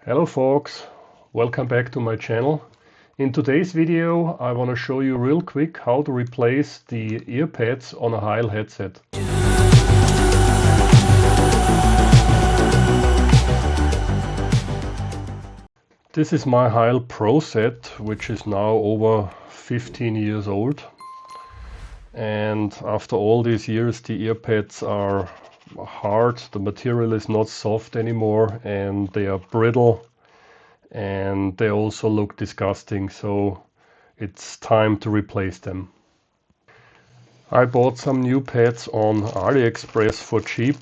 Hello folks, welcome back to my channel. In today's video I want to show you real quick how to replace the ear pads on a Heil headset. This is my Heil Proset, which is now over 15 years old. And after all these years the ear pads are hard, the material is not soft anymore, and they are brittle, and they also look disgusting, so it's time to replace them. I bought some new pads on AliExpress for cheap.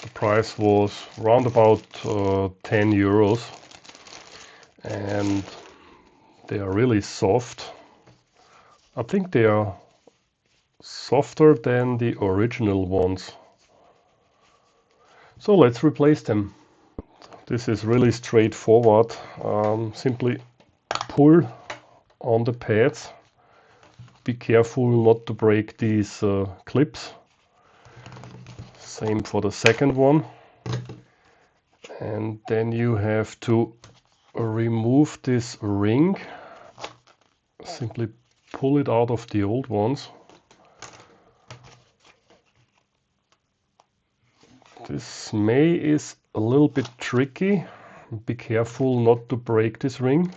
The price was around about 10 euros, and they are really soft. I think they are softer than the original ones. So let's replace them. This is really straightforward. Simply pull on the pads. Be careful not to break these clips. Same for the second one. And then you have to remove this ring. Simply pull it out of the old ones. This is a little bit tricky. Be careful not to break this ring.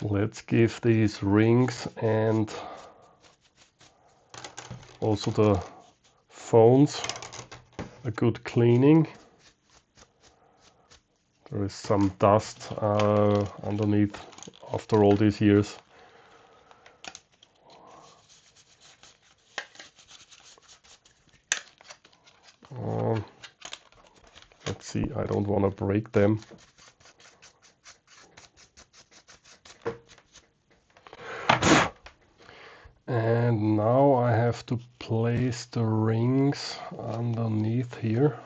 Let's give these rings and also the phones a good cleaning. There is some dust underneath after all these years. Let's see, I don't want to break them. And now I have to place the rings underneath here,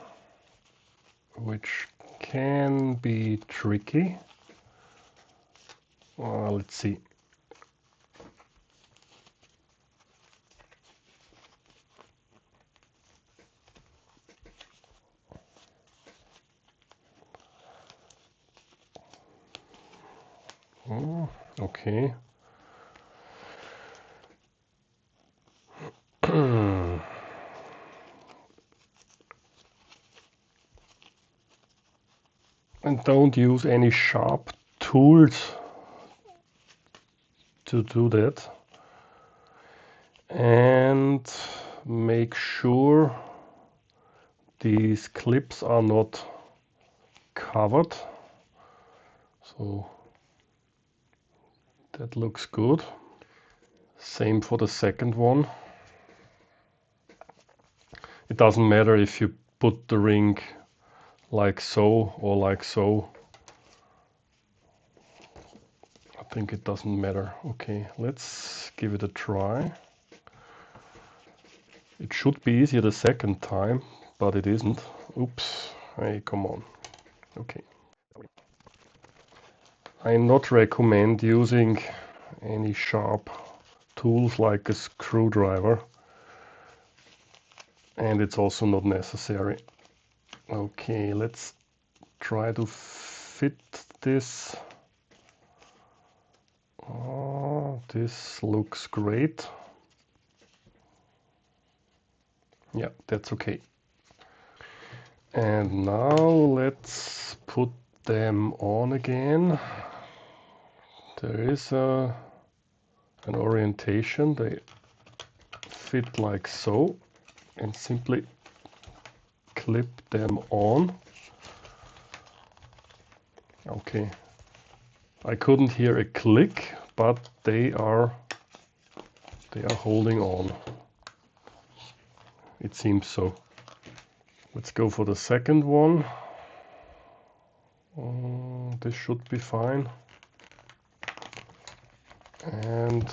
which can be tricky. Let's see. Okay. And don't use any sharp tools to do that. And make sure these clips are not covered. So that looks good. Same for the second one. It doesn't matter if you put the ring like so or like so. I think it doesn't matter. Okay, let's give it a try. It should be easier the second time, but it isn't. Oops, hey, come on. Okay. I not recommend using any sharp tools like a screwdriver, and it's also not necessary. Okay, let's try to fit this. Oh, this looks great. Yeah, that's okay. And now let's put them on again. There is an orientation. They fit like so, and simply clip them on. Okay, I couldn't hear a click, but they are holding on. It seems so. Let's go for the second one. This should be fine. And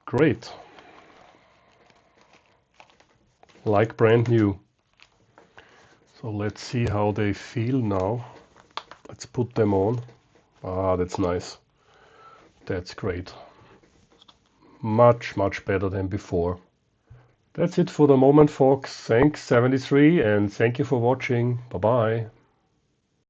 great. Like brand new. So let's see how they feel now. Let's put them on. Ah, that's nice. That's great. Much better than before. That's it for the moment, folks. Thanks 73 and thank you for watching. Bye bye.